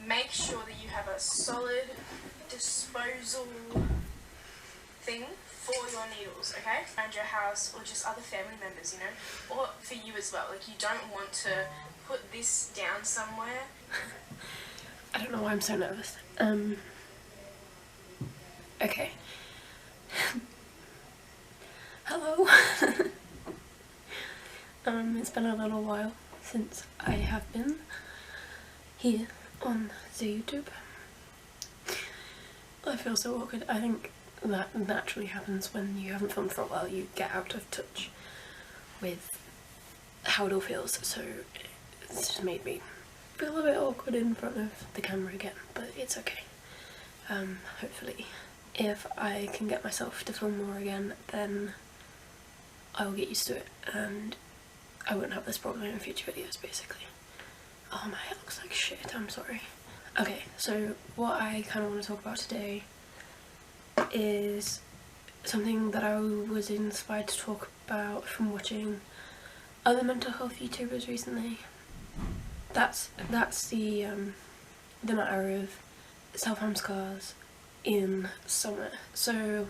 make sure that you have a solid disposal thing for your needles, okay? Around your house, or just other family members, you know? Or for you as well. Like, you don't want to put this down somewhere. I don't know why I'm so nervous. Okay. Hello. It's been a little while since I have been here on the YouTube. I feel so awkward. I think that naturally happens when you haven't filmed for a while. You get out of touch with how it all feels, so it's just made me feel a bit awkward in front of the camera again, but it's okay. Hopefully if I can get myself to film more again, then I will get used to it and I won't have this problem in future videos, basically. Oh, my hair looks like shit, I'm sorry. Okay, so what I kind of want to talk about today is something that I was inspired to talk about from watching other mental health YouTubers recently. That's the matter of self-harm scars in summer. So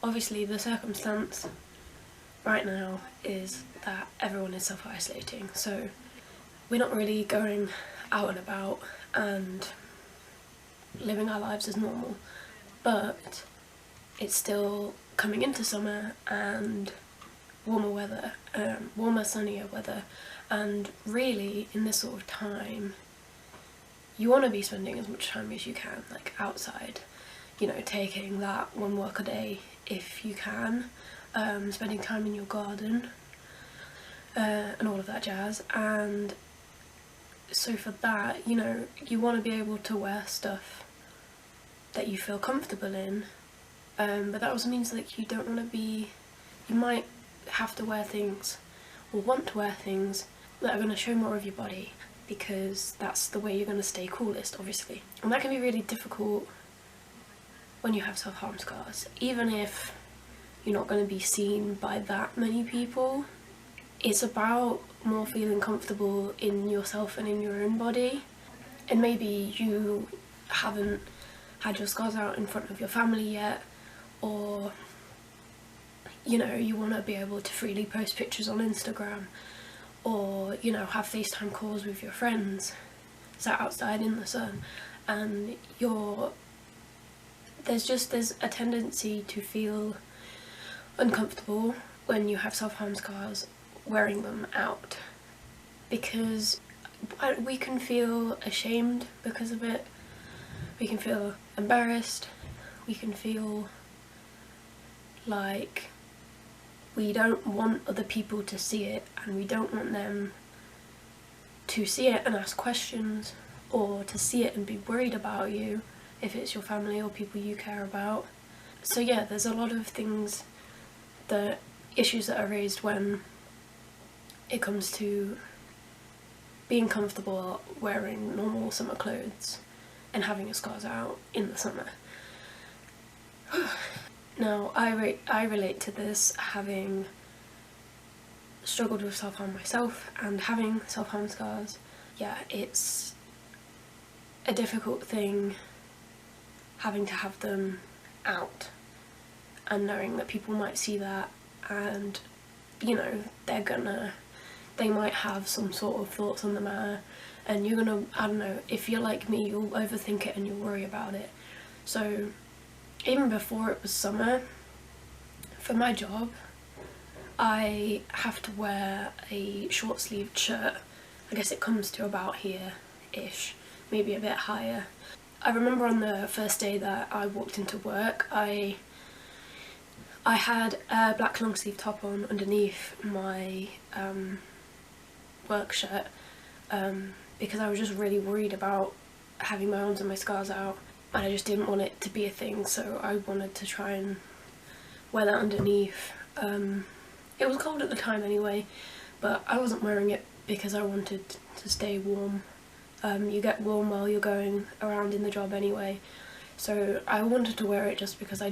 obviously the circumstance right now is that everyone is self-isolating, so we're not really going out and about and living our lives as normal, but it's still coming into summer and warmer weather, warmer sunnier weather, and really in this sort of time you want to be spending as much time as you can, like outside, you know, taking that one walk a day if you can, spending time in your garden and all of that jazz. And so for that, you know, you want to be able to wear stuff that you feel comfortable in, but that also means that you don't want to be, you might have to wear things or want to wear things that are going to show more of your body, because that's the way you're going to stay coolest, obviously. And that can be really difficult when you have self-harm scars. Even if you're not going to be seen by that many people, it's about more feeling comfortable in yourself and in your own body. And maybe you haven't had your scars out in front of your family yet, or you know, you want to be able to freely post pictures on Instagram, or you know, have FaceTime calls with your friends sat outside in the sun, and there's a tendency to feel uncomfortable when you have self-harm scars wearing them out, because we can feel ashamed because of it, we can feel embarrassed, we can feel like we don't want other people to see it, and we don't want them to see it and ask questions, or to see it and be worried about you if it's your family or people you care about. So yeah, there's a lot of issues that are raised when it comes to being comfortable wearing normal summer clothes and having your scars out in the summer. Now, I relate to this, having struggled with self-harm myself and having self-harm scars. Yeah, it's a difficult thing having to have them out and knowing that people might see that, and you know, they might have some sort of thoughts on the matter, and you're gonna, I don't know, if you're like me, you'll overthink it and you'll worry about it. So even before it was summer, for my job, I have to wear a short-sleeved shirt. I guess it comes to about here-ish, maybe a bit higher. I remember on the first day that I walked into work, I had a black long-sleeve top on underneath my work shirt, because I was just really worried about having my arms and my scars out, and I just didn't want it to be a thing, so I wanted to try and wear that underneath. It was cold at the time anyway, but I wasn't wearing it because I wanted to stay warm. You get warm while you're going around in the job anyway, so I wanted to wear it just because I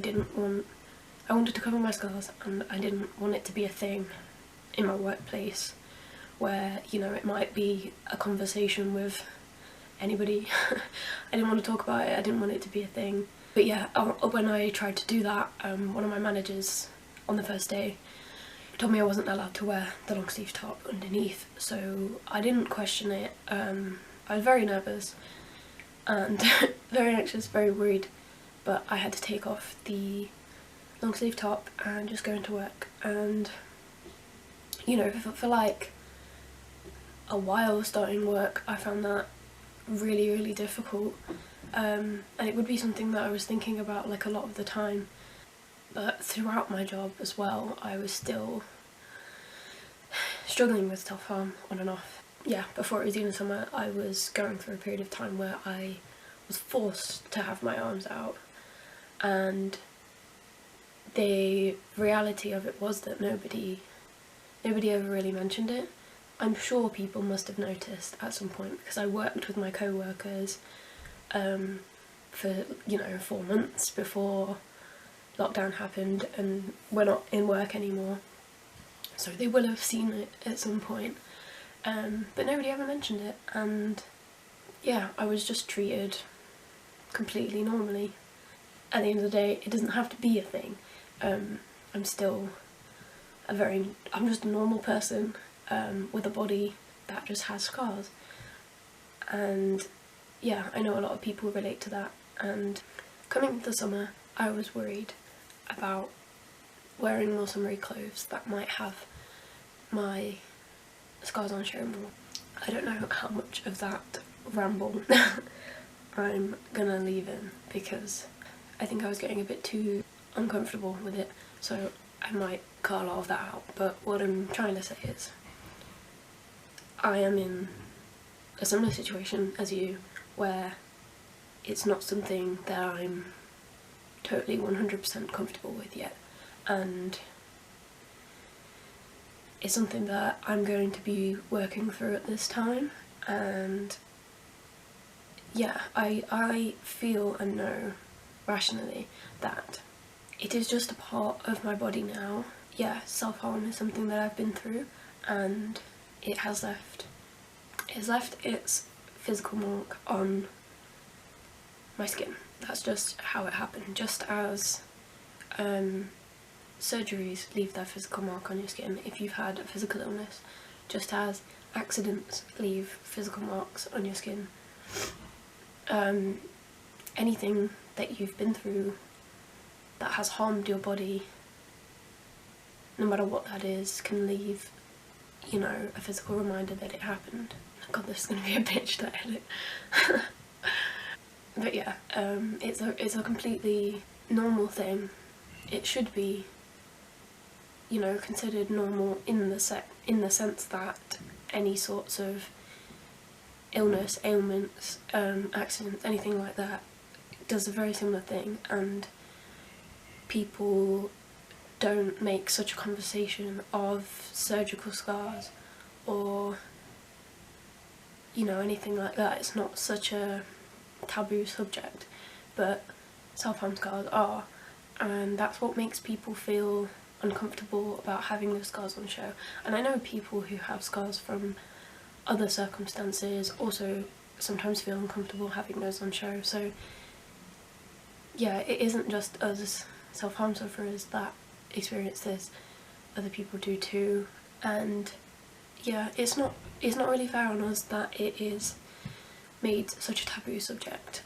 wanted to cover my scars, and I didn't want it to be a thing in my workplace where, you know, it might be a conversation with anybody. I didn't want to talk about it, I didn't want it to be a thing. But yeah, when I tried to do that, one of my managers on the first day told me I wasn't allowed to wear the long sleeve top underneath, so I didn't question it. I was very nervous and very anxious, very worried, but I had to take off the long sleeve top and just go into work. And you know, for like a while starting work, I found that really difficult, and it would be something that I was thinking about like a lot of the time. But throughout my job as well, I was still struggling with self-harm on and off. Yeah, before it was even summer, I was going through a period of time where I was forced to have my arms out, and the reality of it was that nobody ever really mentioned it. I'm sure people must have noticed at some point, because I worked with my co-workers for, you know, 4 months before lockdown happened, and we're not in work anymore, so they will have seen it at some point, but nobody ever mentioned it. And yeah, I was just treated completely normally. At the end of the day, it doesn't have to be a thing. I'm still I'm just a normal person with a body that just has scars, and yeah, I know a lot of people relate to that. And coming into the summer, I was worried about wearing more summery clothes that might have my scars on show more. I don't know how much of that ramble I'm gonna leave in, because I think I was getting a bit too uncomfortable with it, so I might cut a lot of that out. But what I'm trying to say is, I am in a similar situation as you, where it's not something that I'm totally 100% comfortable with yet, and it's something that I'm going to be working through at this time. And yeah, I feel and know rationally that it is just a part of my body now. Yeah, self-harm is something that I've been through, and it has left its physical mark on my skin. That's just how it happened. Just as surgeries leave their physical mark on your skin if you've had a physical illness, just as accidents leave physical marks on your skin, anything that you've been through that has harmed your body, no matter what that is, can leave, you know, a physical reminder that it happened. God, this is going to be a bitch to edit. But yeah, it's a completely normal thing. It should be, you know, considered normal in the sense that any sorts of illness, ailments, accidents, anything like that does a very similar thing, and people don't make such a conversation of surgical scars or, you know, anything like that. It's not such a taboo subject, but self-harm scars are, and that's what makes people feel uncomfortable about having those scars on show. And I know people who have scars from other circumstances also sometimes feel uncomfortable having those on show. So yeah, it isn't just us self-harm sufferers that experience this, other people do too. And yeah, it's not really fair on us that it is made such a taboo subject,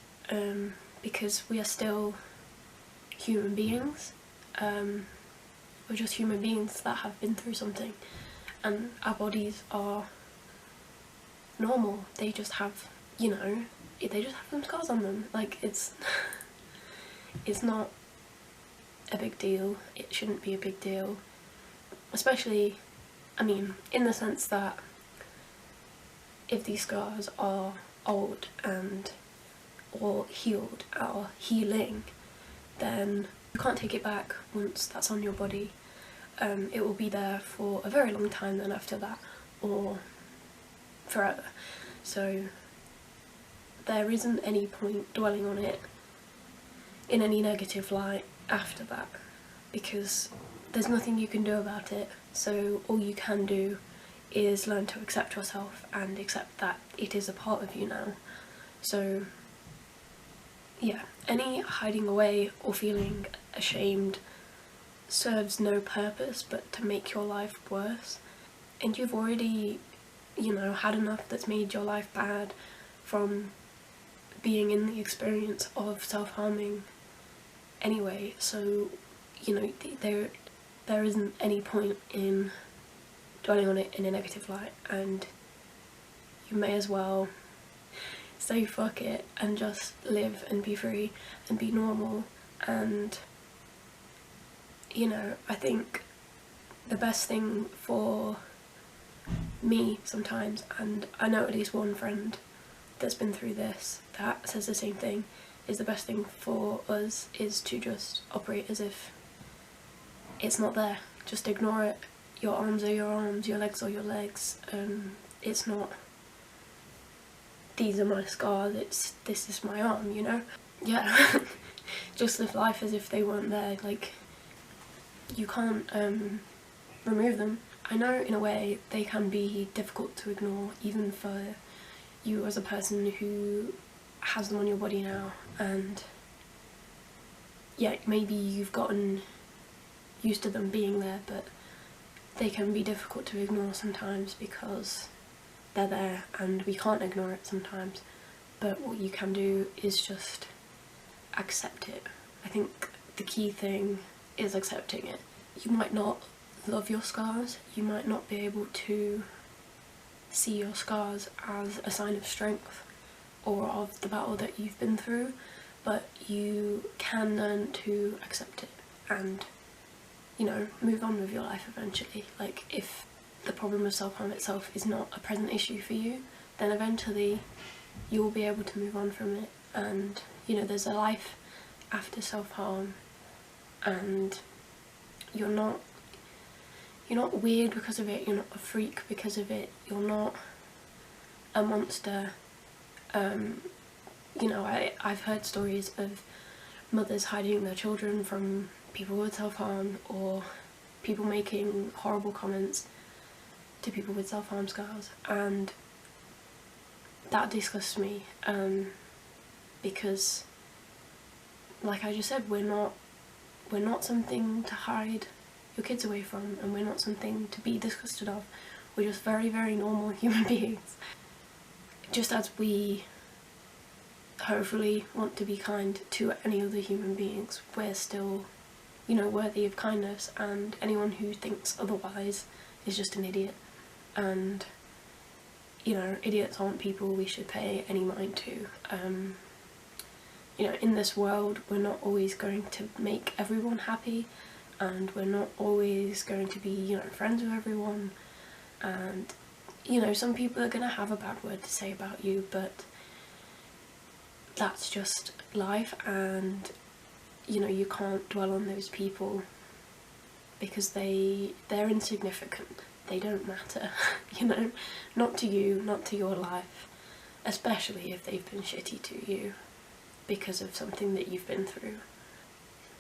because we are still human beings. We're just human beings that have been through something, and our bodies are normal. They just have, you know, they just have some scars on them. Like, it's not a big deal. It shouldn't be a big deal, especially, I mean, in the sense that if these scars are old and or healed or healing, then you can't take it back once that's on your body. It will be there for a very long time then after that, or forever. So there isn't any point dwelling on it in any negative light after that, because there's nothing you can do about it. So all you can do is learn to accept yourself and accept that it is a part of you now. So yeah, any hiding away or feeling ashamed serves no purpose but to make your life worse. And you've already, you know, had enough that's made your life bad from being in the experience of self-harming anyway, so, you know, there isn't any point in dwelling on it in a negative light, and you may as well say fuck it and just live and be free and be normal. And, you know, I think the best thing for me sometimes, and I know at least one friend that's been through this that says the same thing, is the best thing for us is to just operate as if it's not there. Just ignore it. Your arms are your arms, your legs are your legs. It's not, these are my scars, this is my arm, you know? Yeah. Just live life as if they weren't there. Like, you can't remove them. I know in a way they can be difficult to ignore, even for you as a person who has them on your body now, and yeah, maybe you've gotten used to them being there, but they can be difficult to ignore sometimes because they're there and we can't ignore it sometimes. But what you can do is just accept it. I think the key thing is accepting it. You might not love your scars, you might not be able to see your scars as a sign of strength or of the battle that you've been through, but you can learn to accept it and, you know, move on with your life eventually. Like, if the problem of self-harm itself is not a present issue for you, then eventually you'll be able to move on from it. And, you know, there's a life after self-harm, and you're not weird because of it, you're not a freak because of it, you're not a monster. You know, I've heard stories of mothers hiding their children from people with self-harm, or people making horrible comments to people with self-harm scars, and that disgusts me, because, like I just said, we're not something to hide your kids away from, and we're not something to be disgusted of. We're just very, very normal human beings. Just as we hopefully want to be kind to any other human beings, we're still, you know, worthy of kindness, and anyone who thinks otherwise is just an idiot. And, you know, idiots aren't people we should pay any mind to. You know, in this world, we're not always going to make everyone happy, and we're not always going to be, you know, friends with everyone, and, you know, some people are going to have a bad word to say about you, but that's just life. And, you know, you can't dwell on those people because they're insignificant, they don't matter. You know, not to you, not to your life, especially if they've been shitty to you because of something that you've been through.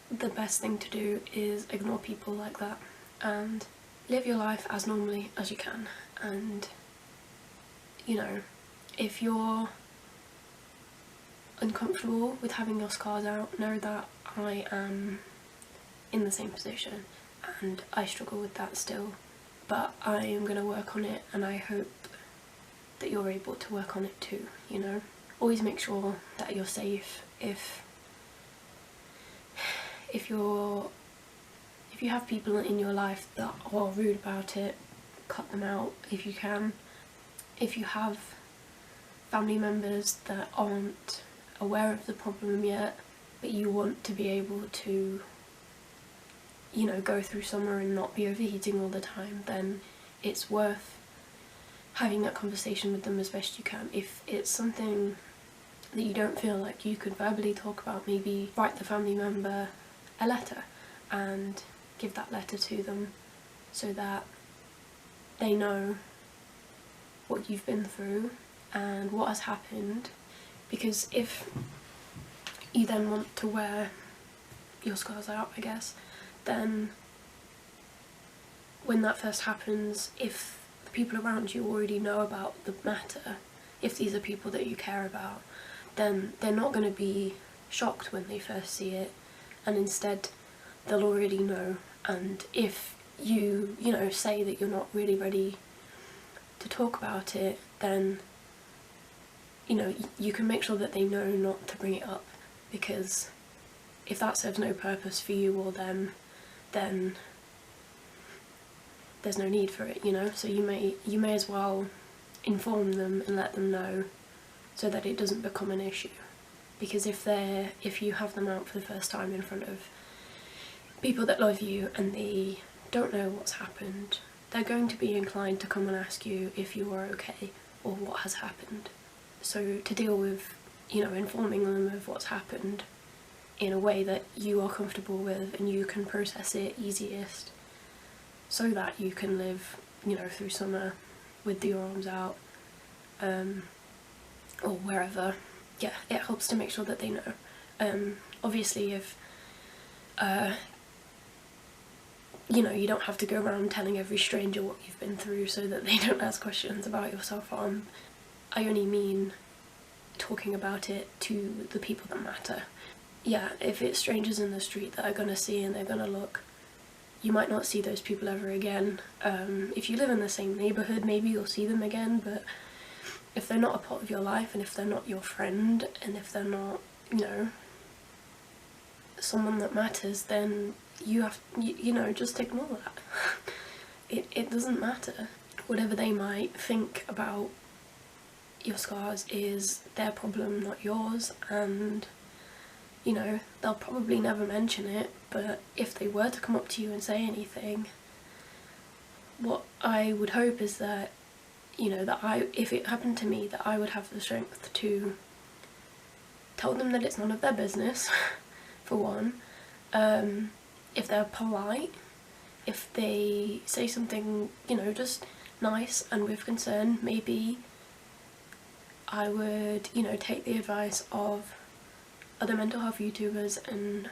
The best thing to do is ignore people like that and live your life as normally as you can. And, you know, if you're uncomfortable with having your scars out, know that I am in the same position and I struggle with that still, but I am going to work on it, and I hope that you're able to work on it too, you know. Always make sure that you're safe. If you have people in your life that are rude about it, cut them out if you can. If you have family members that aren't aware of the problem yet, but you want to be able to, you know, go through summer and not be overheating all the time, then it's worth having that conversation with them as best you can. If it's something that you don't feel like you could verbally talk about, maybe write the family member a letter and give that letter to them so that they know what you've been through and what has happened. Because if you then want to wear your scars out, I guess, then when that first happens, if the people around you already know about the matter, if these are people that you care about, then they're not going to be shocked when they first see it, and instead they'll already know. And if you know, say that you're not really ready to talk about it, then, you know, you can make sure that they know not to bring it up, because if that serves no purpose for you or them, then there's no need for it, you know. So you may as well inform them and let them know, so that it doesn't become an issue. Because if you have them out for the first time in front of people that love you and they don't know what's happened, they're going to be inclined to come and ask you if you are okay or what has happened. So to deal with, you know, informing them of what's happened in a way that you are comfortable with and you can process it easiest, so that you can live, you know, through summer with your arms out, or wherever. Yeah, it helps to make sure that they know. Obviously if you know, you don't have to go around telling every stranger what you've been through so that they don't ask questions about your self-harm. I only mean talking about it to the people that matter. Yeah, if it's strangers in the street that are gonna see and they're gonna look, you might not see those people ever again. If you live in the same neighbourhood, maybe you'll see them again, but if they're not a part of your life, and if they're not your friend, and if they're not, you know, someone that matters, then you know, just ignore that. It doesn't matter. Whatever they might think about your scars is their problem, not yours, and, you know, they'll probably never mention it, but if they were to come up to you and say anything, what I would hope is that, you know, that if it happened to me, that I would have the strength to tell them that it's none of their business, for one. If they're polite, if they say something, you know, just nice and with concern, maybe I would, you know, take the advice of other mental health YouTubers and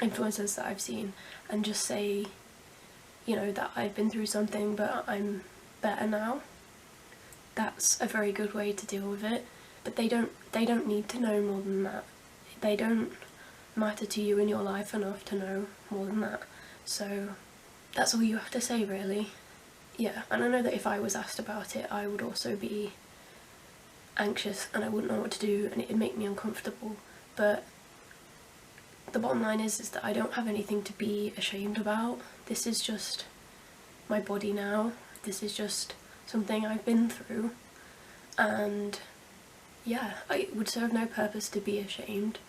influencers that I've seen, and just say, you know, that I've been through something but I'm better now. That's a very good way to deal with it, but they don't need to know more than that. They don't matter to you in your life enough to know more than that. So that's all you have to say, really. Yeah, and I know that if I was asked about it, I would also be anxious and I wouldn't know what to do, and it'd make me uncomfortable. But the bottom line is that I don't have anything to be ashamed about. This is just my body now. This is just something I've been through, and yeah, it would serve no purpose to be ashamed.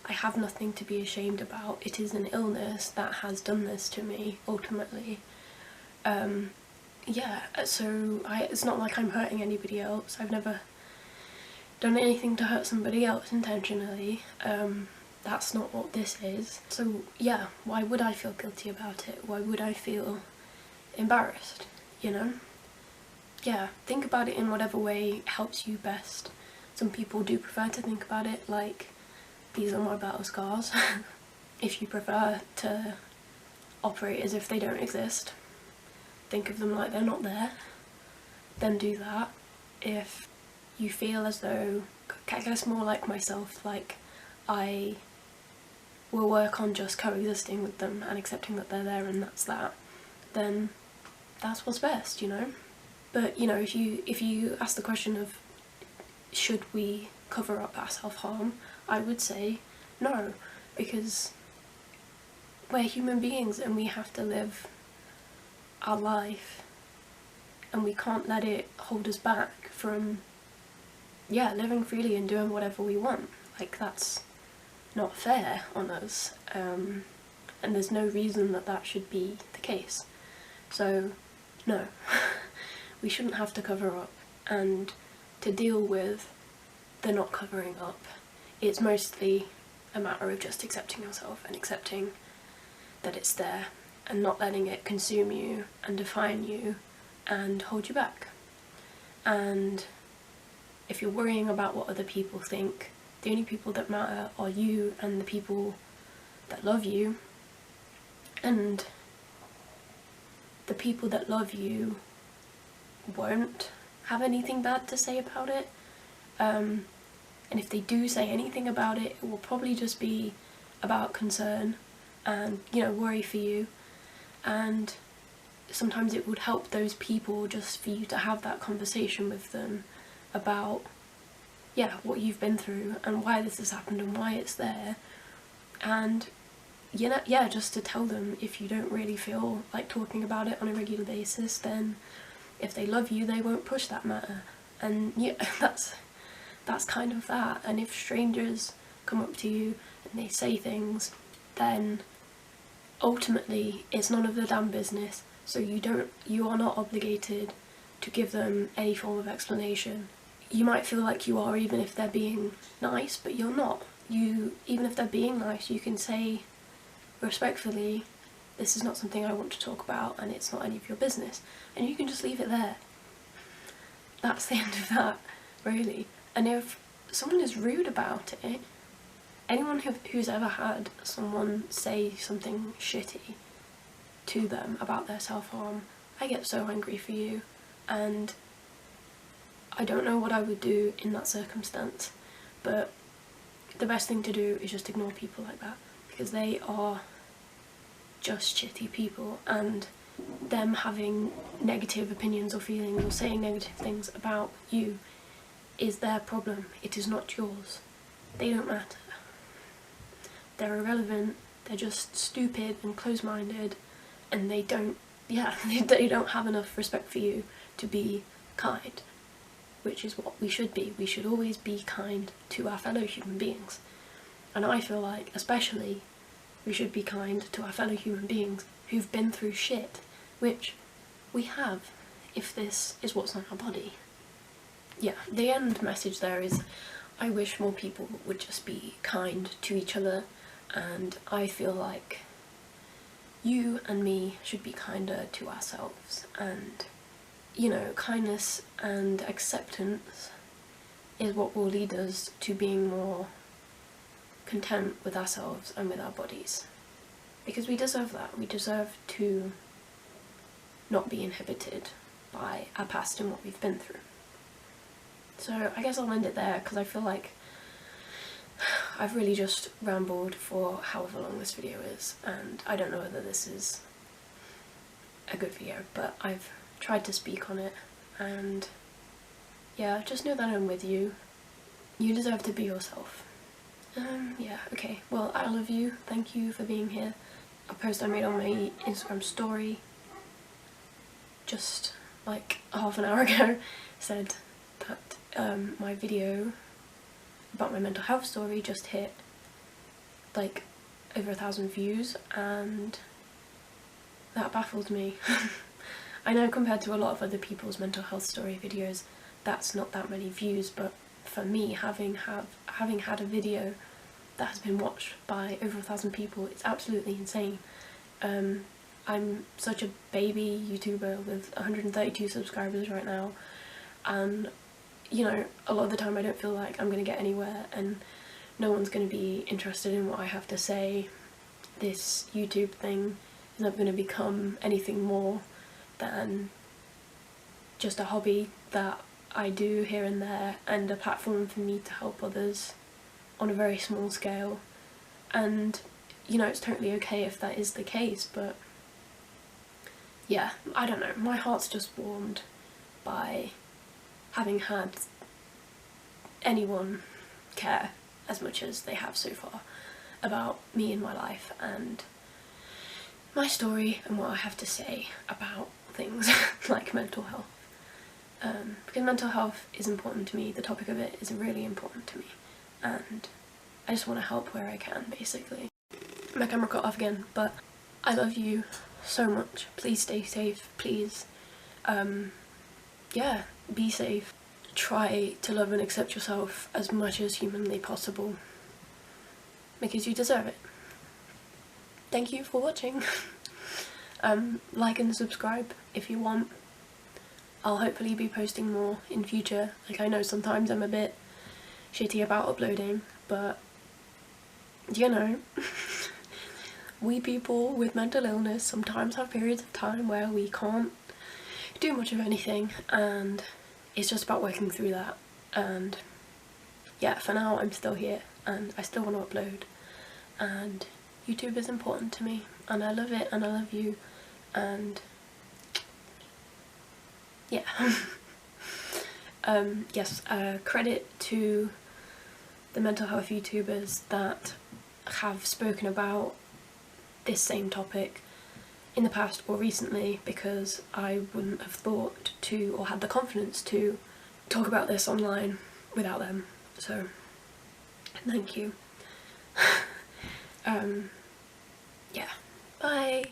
I have nothing to be ashamed about. It is an illness that has done this to me, ultimately. Yeah, so it's not like I'm hurting anybody else. I've never done anything to hurt somebody else intentionally. That's not what this is. So yeah, why would I feel guilty about it? Why would I feel embarrassed, you know? Yeah, think about it in whatever way helps you best. Some people do prefer to think about it like, these are my battle scars. If you prefer to operate as if they don't exist, think of them like they're not there, then do that. If you feel as though, I guess more like myself, like I will work on just coexisting with them and accepting that they're there and that's that, then that's what's best, you know? But, you know, if you ask the question of should we cover up our self-harm, I would say no, because we're human beings and we have to live our life, and we can't let it hold us back from, yeah, living freely and doing whatever we want. Like, that's not fair on us, and there's no reason that that should be the case. So no, we shouldn't have to cover up, and to deal with the not covering up, it's mostly a matter of just accepting yourself and accepting that it's there and not letting it consume you and define you and hold you back. And if you're worrying about what other people think, the only people that matter are you and the people that love you, and the people that love you won't have anything bad to say about it. and if they do say anything about it, it will probably just be about concern and, you know, worry for you. And sometimes it would help those people just for you to have that conversation with them about, yeah, what you've been through and why this has happened and why it's there. And, you know, yeah, just to tell them, if you don't really feel like talking about it on a regular basis, then if they love you, they won't push that matter. And yeah, that's kind of that. And if strangers come up to you and they say things, then ultimately it's none of their damn business. So you are not obligated to give them any form of explanation. You might feel like you are, even if they're being nice, but you're not. Even if they're being nice, you can say respectfully, this is not something I want to talk about and it's not any of your business. And you can just leave it there. That's the end of that, really. And if someone is rude about it, anyone who's ever had someone say something shitty to them about their self-harm, I get so angry for you, and I don't know what I would do in that circumstance, but the best thing to do is just ignore people like that, because they are just shitty people, and them having negative opinions or feelings or saying negative things about you is their problem. It is not yours. They don't matter. They're irrelevant, they're just stupid and close-minded, and they don't have enough respect for you to be kind, which is what we should be. We should always be kind to our fellow human beings. And I feel like, especially, we should be kind to our fellow human beings who've been through shit, which we have, if this is what's on our body. Yeah, the end message there is, I wish more people would just be kind to each other, and I feel like you and me should be kinder to ourselves, and, you know, kindness and acceptance is what will lead us to being more content with ourselves and with our bodies, because we deserve that. We deserve to not be inhibited by our past and what we've been through. So I guess I'll end it there, because I feel like I've really just rambled for however long this video is, and I don't know whether this is a good video, but I've tried to speak on it, and yeah, just know that I'm with you. You deserve to be yourself. Yeah, okay, well, I love you, thank you for being here. A post I made on my Instagram story just like half an hour ago said that my video about my mental health story just hit like over 1,000 views, and that baffled me. I know compared to a lot of other people's mental health story videos that's not that many views, but for me, having had a video that has been watched by over 1,000 people, it's absolutely insane. I'm such a baby YouTuber with 132 subscribers right now, and you know, a lot of the time I don't feel like I'm going to get anywhere and no one's going to be interested in what I have to say. This YouTube thing is not going to become anything more than just a hobby that I do here and there, and a platform for me to help others on a very small scale. And you know, it's totally okay if that is the case, but yeah, I don't know, my heart's just warmed by having had anyone care as much as they have so far about me and my life and my story and what I have to say about things like mental health. Because mental health is important to me, the topic of it is really important to me, and I just want to help where I can, basically. My camera cut off again, but I love you so much. Please stay safe, please. Yeah, be safe. Try to love and accept yourself as much as humanly possible, because you deserve it. Thank you for watching. Like and subscribe if you want. I'll hopefully be posting more in future. Like, I know sometimes I'm a bit shitty about uploading, but you know, we people with mental illness sometimes have periods of time where we can't do much of anything, and it's just about working through that. And yeah, for now I'm still here and I still want to upload, and YouTube is important to me and I love it and I love you, and yeah. Yes, credit to the mental health YouTubers that have spoken about this same topic in the past or recently, because I wouldn't have thought to or had the confidence to talk about this online without them, so thank you. Yeah, bye.